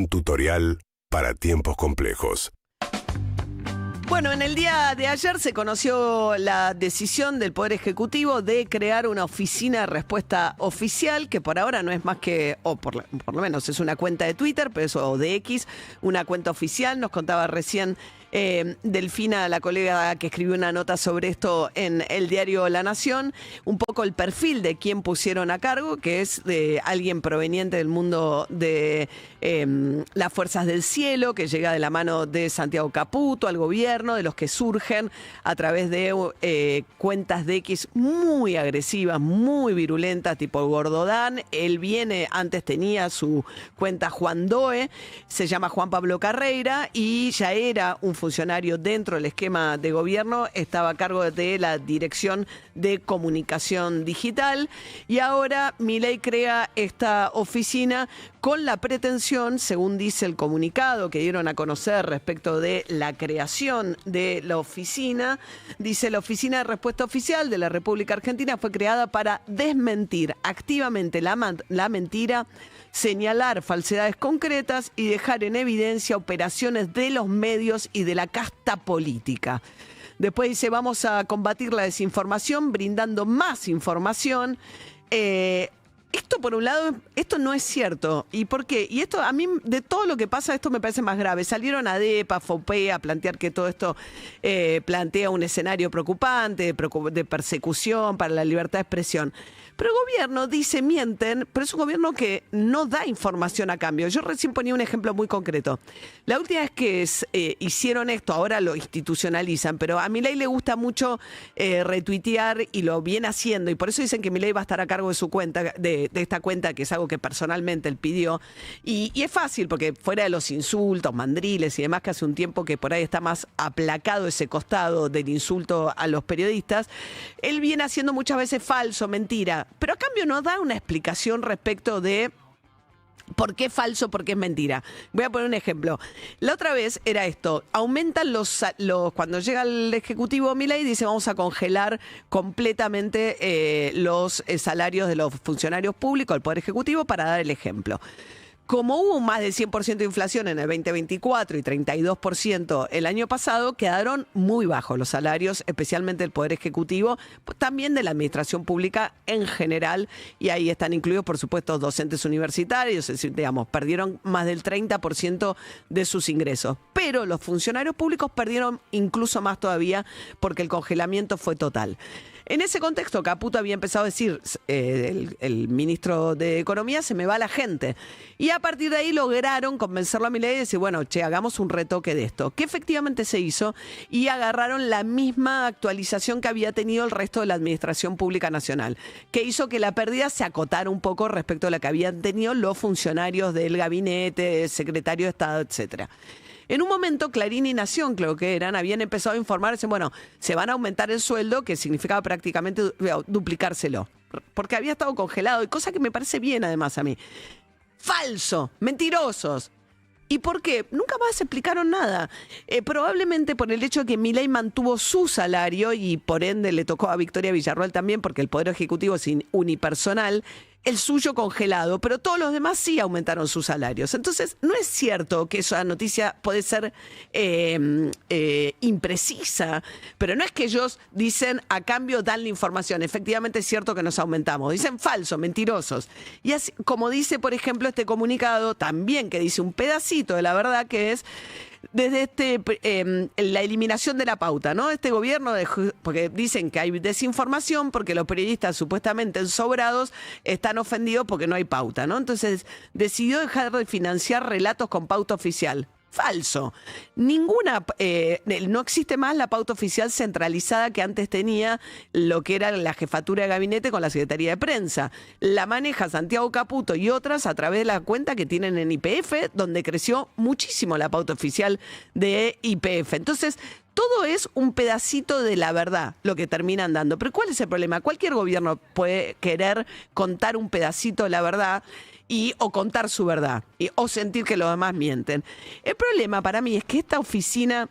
Un tutorial para tiempos complejos. Bueno, en el día de ayer se conoció la decisión del Poder Ejecutivo de crear una oficina de respuesta oficial, que por ahora no es más que, o por lo menos es una cuenta de Twitter, pero eso, o de X, una cuenta oficial. Nos contaba recién Delfina, la colega que escribió una nota sobre esto en el diario La Nación, un poco el perfil de quien pusieron a cargo, que es de alguien proveniente del mundo de las fuerzas del cielo, que llega de la mano de Santiago Caputo al gobierno, de los que surgen a través de cuentas de X muy agresivas, muy virulentas, tipo Gordodán. Él viene, antes tenía su cuenta Juan Doe, se llama Juan Pablo Carreira y ya era un funcionario dentro del esquema de gobierno, estaba a cargo de la Dirección de Comunicación Digital y ahora Milei crea esta oficina con la pretensión, según dice el comunicado que dieron a conocer respecto de la creación de la oficina, dice: la Oficina de Respuesta Oficial de la República Argentina fue creada para desmentir activamente la mentira, señalar falsedades concretas y dejar en evidencia operaciones de los medios y de la casta política. Después dice: vamos a combatir la desinformación brindando más información. Esto, por un lado, esto no es cierto. ¿Y por qué? Y esto, a mí, de todo lo que pasa, esto me parece más grave. Salieron ADEPA, FOPE a plantear que todo esto plantea un escenario preocupante, de persecución para la libertad de expresión. Pero el gobierno dice, mienten, pero es un gobierno que no da información a cambio. Yo recién ponía un ejemplo muy concreto. La última vez que hicieron esto, ahora lo institucionalizan, pero a Milei le gusta mucho retuitear y lo viene haciendo, y por eso dicen que Milei va a estar a cargo de su cuenta, de esta cuenta, que es algo que personalmente él pidió. Y es fácil, porque fuera de los insultos, mandriles y demás, que hace un tiempo que por ahí está más aplacado ese costado del insulto a los periodistas, él viene haciendo muchas veces falso, mentira. Pero a cambio no da una explicación respecto de por qué es falso, por qué es mentira. Voy a poner un ejemplo. La otra vez era esto: aumentan cuando llega el Ejecutivo Milei, dice: vamos a congelar completamente los salarios de los funcionarios públicos, del Poder Ejecutivo, para dar el ejemplo. Como hubo más del 100% de inflación en el 2024 y 32% el año pasado, quedaron muy bajos los salarios, especialmente del Poder Ejecutivo, también de la administración pública en general, y ahí están incluidos, por supuesto, docentes universitarios, es decir, digamos, perdieron más del 30% de sus ingresos. Pero los funcionarios públicos perdieron incluso más todavía, porque el congelamiento fue total. En ese contexto, Caputo había empezado a decir, el ministro de Economía: se me va la gente. Y a partir de ahí lograron convencerlo a Milei y decir: bueno, hagamos un retoque de esto. Que efectivamente se hizo, y agarraron la misma actualización que había tenido el resto de la Administración Pública Nacional, que hizo que la pérdida se acotara un poco respecto a la que habían tenido los funcionarios del gabinete, secretario de Estado, etcétera. En un momento, Clarín y Nación, creo que eran, habían empezado a informarse: bueno, se van a aumentar el sueldo, que significaba prácticamente duplicárselo, porque había estado congelado, y cosa que me parece bien además a mí. Falso, mentirosos. ¿Y por qué? Nunca más explicaron nada. Probablemente por el hecho de que Milei mantuvo su salario, y por ende le tocó a Victoria Villarroel también, porque el Poder Ejecutivo es unipersonal, el suyo congelado, pero todos los demás sí aumentaron sus salarios. Entonces, no es cierto que esa noticia puede ser imprecisa, pero no es que ellos dicen a cambio dan la información. Efectivamente es cierto que nos aumentamos. Dicen falso, mentirosos. Y así, como dice, por ejemplo, este comunicado también, que dice un pedacito de la verdad, que es: desde la eliminación de la pauta, ¿no? Este gobierno, porque dicen que hay desinformación, porque los periodistas supuestamente ensobrados están ofendidos porque no hay pauta, ¿no? Entonces decidió dejar de financiar relatos con pauta oficial. Falso. No existe más la pauta oficial centralizada que antes tenía lo que era la jefatura de gabinete con la Secretaría de Prensa. La maneja Santiago Caputo y otras a través de la cuenta que tienen en YPF, donde creció muchísimo la pauta oficial de YPF. Entonces, todo es un pedacito de la verdad lo que terminan dando. Pero ¿cuál es el problema? Cualquier gobierno puede querer contar un pedacito de la verdad o contar su verdad, o sentir que los demás mienten. El problema para mí es que esta oficina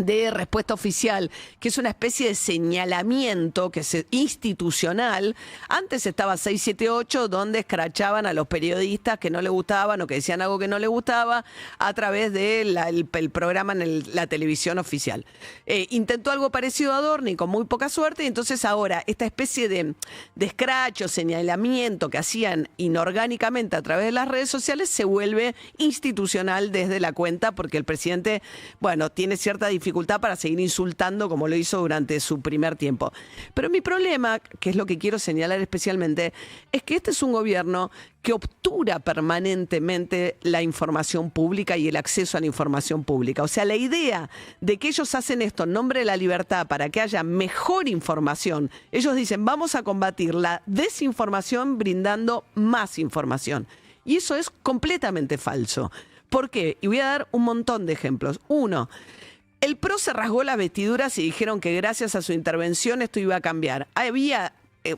de respuesta oficial, que es una especie de señalamiento que es institucional. Antes estaba 678, donde escrachaban a los periodistas que no le gustaban o que decían algo que no le gustaba a través del el programa en la televisión oficial. Intentó algo parecido a Adorni con muy poca suerte, y entonces ahora esta especie de escracho, señalamiento que hacían inorgánicamente a través de las redes sociales se vuelve institucional desde la cuenta, porque el presidente, bueno, tiene cierta dificultad para seguir insultando como lo hizo durante su primer tiempo. Pero mi problema, que es lo que quiero señalar especialmente, es que este es un gobierno que obtura permanentemente la información pública y el acceso a la información pública. O sea, la idea de que ellos hacen esto en nombre de la libertad para que haya mejor información, ellos dicen, vamos a combatir la desinformación brindando más información. Y eso es completamente falso. ¿Por qué? Y voy a dar un montón de ejemplos. Uno, el PRO se rasgó las vestiduras y dijeron que gracias a su intervención esto iba a cambiar. Había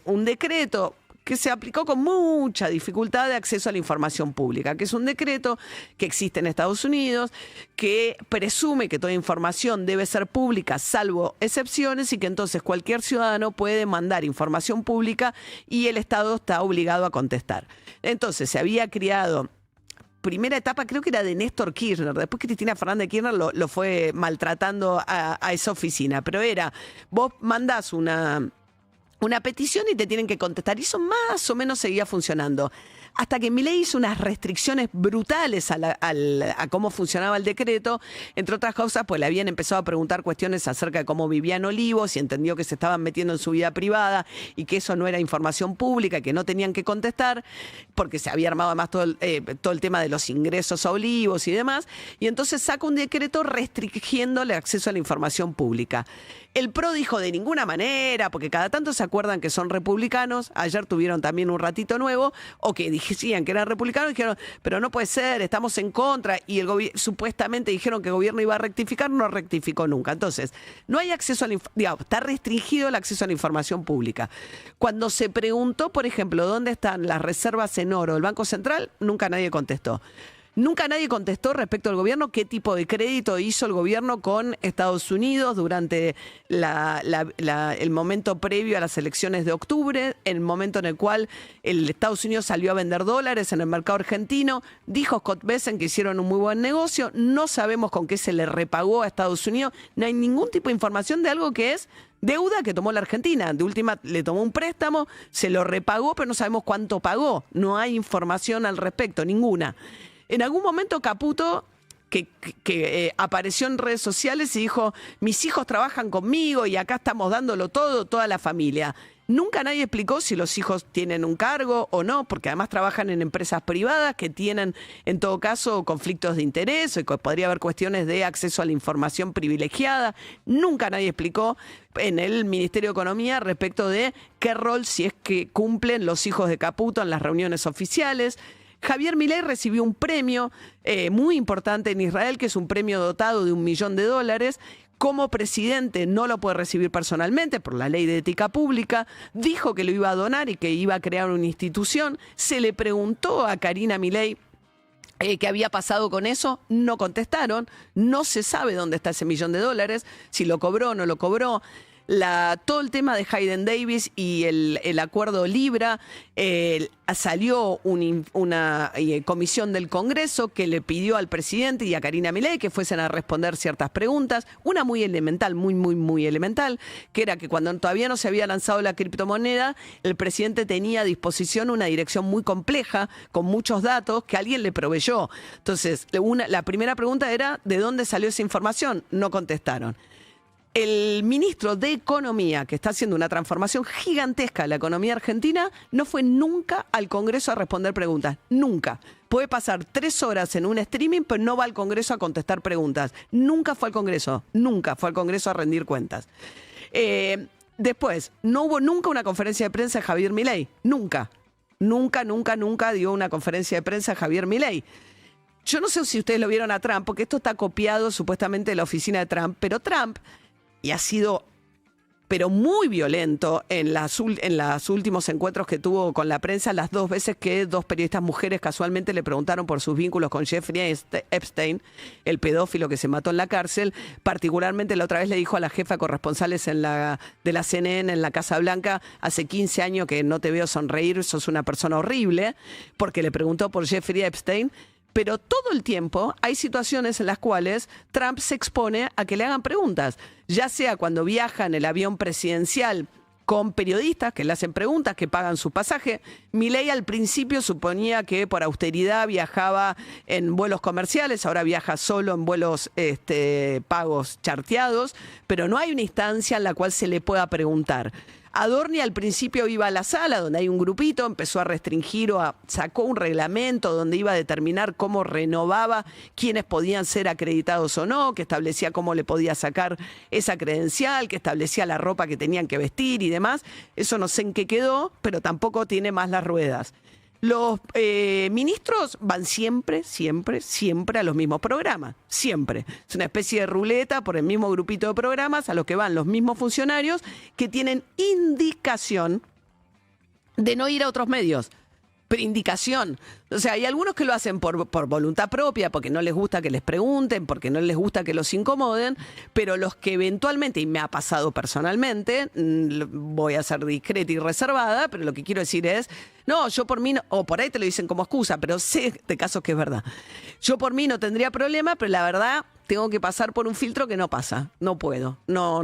un decreto que se aplicó con mucha dificultad de acceso a la información pública, que es un decreto que existe en Estados Unidos, que presume que toda información debe ser pública, salvo excepciones, y que entonces cualquier ciudadano puede mandar información pública y el Estado está obligado a contestar. Entonces se había creado... Primera etapa creo que era de Néstor Kirchner, después Cristina Fernández de Kirchner lo fue maltratando a esa oficina, pero era, vos mandás una petición y te tienen que contestar, y eso más o menos seguía funcionando. Hasta que Milei hizo unas restricciones brutales a cómo funcionaba el decreto, entre otras cosas, pues le habían empezado a preguntar cuestiones acerca de cómo vivían Olivos y entendió que se estaban metiendo en su vida privada y que eso no era información pública, que no tenían que contestar, porque se había armado además todo el tema de los ingresos a Olivos y demás, y entonces saca un decreto restringiendo el acceso a la información pública. El PRO dijo de ninguna manera, porque cada tanto se acuerdan que son republicanos, ayer tuvieron también un ratito nuevo, o que decían que eran republicanos, dijeron, pero no puede ser, estamos en contra, y supuestamente dijeron que el gobierno iba a rectificar, no rectificó nunca. Entonces, no hay acceso a está restringido el acceso a la información pública. Cuando se preguntó, por ejemplo, dónde están las reservas en oro del Banco Central, nunca nadie contestó. Nunca nadie contestó respecto al gobierno qué tipo de crédito hizo el gobierno con Estados Unidos durante el momento previo a las elecciones de octubre, el momento en el cual el Estados Unidos salió a vender dólares en el mercado argentino. Dijo Scott Bessent que hicieron un muy buen negocio. No sabemos con qué se le repagó a Estados Unidos. No hay ningún tipo de información de algo que es deuda que tomó la Argentina. De última, le tomó un préstamo, se lo repagó, pero no sabemos cuánto pagó. No hay información al respecto, ninguna. En algún momento Caputo, que apareció en redes sociales y dijo, mis hijos trabajan conmigo y acá estamos dándolo todo, toda la familia. Nunca nadie explicó si los hijos tienen un cargo o no, porque además trabajan en empresas privadas que tienen, en todo caso, conflictos de interés, o podría haber cuestiones de acceso a la información privilegiada. Nunca nadie explicó en el Ministerio de Economía respecto de qué rol, si es que cumplen los hijos de Caputo en las reuniones oficiales. Javier Milei recibió un premio muy importante en Israel, que es un premio dotado de $1 millón. Como presidente no lo puede recibir personalmente por la ley de ética pública. Dijo que lo iba a donar y que iba a crear una institución. Se le preguntó a Karina Milei qué había pasado con eso. No contestaron. No se sabe dónde está ese $1 millón, si lo cobró o no lo cobró. Todo el tema de Hayden Davis y el acuerdo Libra, salió una comisión del Congreso que le pidió al presidente y a Karina Milei que fuesen a responder ciertas preguntas, una muy elemental, muy elemental, que era que cuando todavía no se había lanzado la criptomoneda, el presidente tenía a disposición una dirección muy compleja, con muchos datos que alguien le proveyó. Entonces, la primera pregunta era, ¿de dónde salió esa información? No contestaron. El ministro de Economía, que está haciendo una transformación gigantesca de la economía argentina, no fue nunca al Congreso a responder preguntas. Nunca. Puede pasar 3 horas en un streaming, pero no va al Congreso a contestar preguntas. Nunca fue al Congreso. Nunca fue al Congreso a rendir cuentas. Después, no hubo nunca una conferencia de prensa de Javier Milei. Nunca. Nunca dio una conferencia de prensa a Javier Milei. Yo no sé si ustedes lo vieron a Trump, porque esto está copiado supuestamente de la oficina de Trump, pero Trump, y ha sido pero muy violento en los últimos encuentros que tuvo con la prensa, las 2 veces que 2 periodistas mujeres casualmente le preguntaron por sus vínculos con Jeffrey Epstein, el pedófilo que se mató en la cárcel. Particularmente la otra vez le dijo a la jefa de corresponsales de la CNN en la Casa Blanca: hace 15 años que no te veo sonreír, sos una persona horrible, porque le preguntó por Jeffrey Epstein. Pero todo el tiempo hay situaciones en las cuales Trump se expone a que le hagan preguntas, ya sea cuando viaja en el avión presidencial con periodistas que le hacen preguntas, que pagan su pasaje. Milei al principio suponía que por austeridad viajaba en vuelos comerciales, ahora viaja solo en vuelos pagos charteados, pero no hay una instancia en la cual se le pueda preguntar. Adorni al principio iba a la sala donde hay un grupito, empezó a restringir sacó un reglamento donde iba a determinar cómo renovaba quiénes podían ser acreditados o no, que establecía cómo le podía sacar esa credencial, que establecía la ropa que tenían que vestir y demás. Eso no sé en qué quedó, pero tampoco tiene más las ruedas. Los ministros van siempre a los mismos programas, siempre. Es una especie de ruleta por el mismo grupito de programas a los que van los mismos funcionarios que tienen indicación de no ir a otros medios. Pero indicación. O sea, hay algunos que lo hacen por voluntad propia, porque no les gusta que les pregunten, porque no les gusta que los incomoden, pero los que eventualmente, y me ha pasado personalmente, voy a ser discreta y reservada, pero lo que quiero decir es, no, yo por mí, no, o por ahí te lo dicen como excusa, pero sé de casos que es verdad. Yo por mí no tendría problema, pero la verdad tengo que pasar por un filtro que no pasa. No puedo. No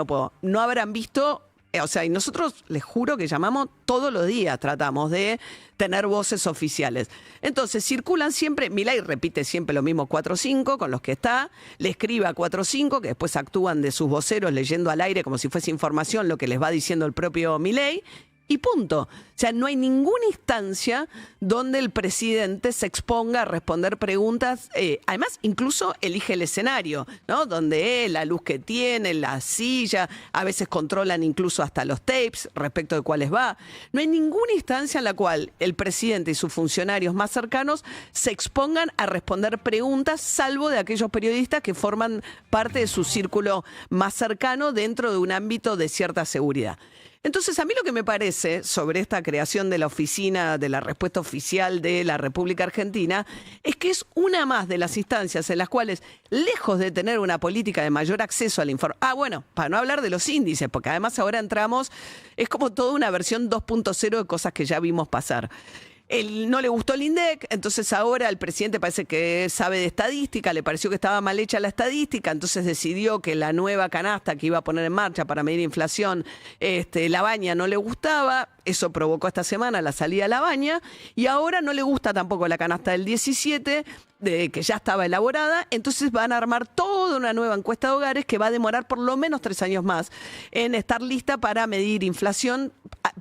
puedo. No habrán visto. O sea, y nosotros les juro que llamamos todos los días, tratamos de tener voces oficiales. Entonces, circulan siempre, Milei repite siempre lo mismo 4 o 5 con los que está, le escribe a 4 o 5, que después actúan de sus voceros leyendo al aire como si fuese información lo que les va diciendo el propio Milei. Y punto. O sea, no hay ninguna instancia donde el presidente se exponga a responder preguntas. Además, incluso elige el escenario, ¿no? Donde la luz que tiene, la silla, a veces controlan incluso hasta los tapes respecto de cuáles va. No hay ninguna instancia en la cual el presidente y sus funcionarios más cercanos se expongan a responder preguntas, salvo de aquellos periodistas que forman parte de su círculo más cercano dentro de un ámbito de cierta seguridad. Entonces, a mí lo que me parece sobre esta creación de la oficina de la respuesta oficial de la República Argentina es que es una más de las instancias en las cuales, lejos de tener una política de mayor acceso a la información, bueno, para no hablar de los índices, porque además ahora entramos, es como toda una versión 2.0 de cosas que ya vimos pasar. No le gustó el INDEC, entonces ahora el presidente parece que sabe de estadística, le pareció que estaba mal hecha la estadística, entonces decidió que la nueva canasta que iba a poner en marcha para medir inflación, la baña no le gustaba, eso provocó esta semana la salida de la baña, y ahora no le gusta tampoco la canasta del 17, que ya estaba elaborada, entonces van a armar toda una nueva encuesta de hogares que va a demorar por lo menos 3 años más en estar lista para medir inflación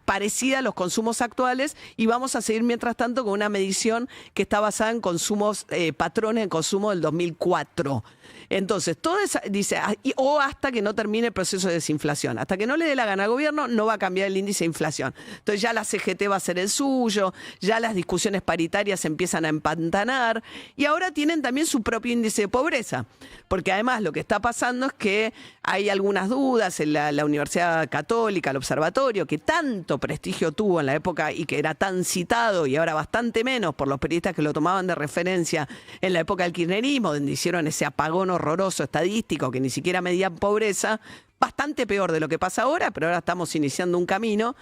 parecida a los consumos actuales, y vamos a seguir mientras tanto con una medición que está basada en consumos, patrones de consumo del 2004. Entonces, todo eso dice, o hasta que no termine el proceso de desinflación. Hasta que no le dé la gana al gobierno, no va a cambiar el índice de inflación. Entonces ya la CGT va a hacer el suyo, ya las discusiones paritarias se empiezan a empantanar, y ahora tienen también su propio índice de pobreza. Porque además lo que está pasando es que hay algunas dudas en la Universidad Católica, el Observatorio, que tanto prestigio tuvo en la época y que era tan citado, y ahora bastante menos por los periodistas que lo tomaban de referencia en la época del kirchnerismo, donde hicieron ese apagón horroroso estadístico que ni siquiera medían pobreza, bastante peor de lo que pasa ahora, pero ahora estamos iniciando un camino.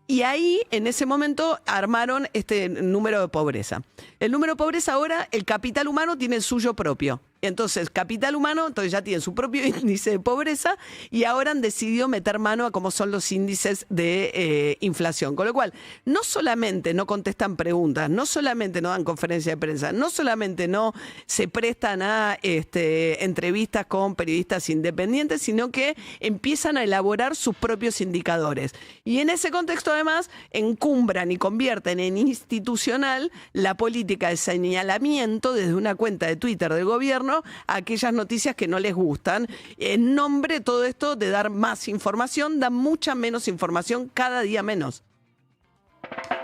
Y ahí, en ese momento, armaron este número de pobreza. El número de pobreza ahora, el capital humano tiene el suyo propio. Entonces, capital humano, entonces ya tienen su propio índice de pobreza, y ahora han decidido meter mano a cómo son los índices de inflación. Con lo cual, no solamente no contestan preguntas, no solamente no dan conferencia de prensa, no solamente no se prestan a entrevistas con periodistas independientes, sino que empiezan a elaborar sus propios indicadores. Y en ese contexto, además, encumbran y convierten en institucional la política de señalamiento desde una cuenta de Twitter del gobierno a aquellas noticias que no les gustan. En nombre de todo esto de dar más información, dan mucha menos información, cada día menos.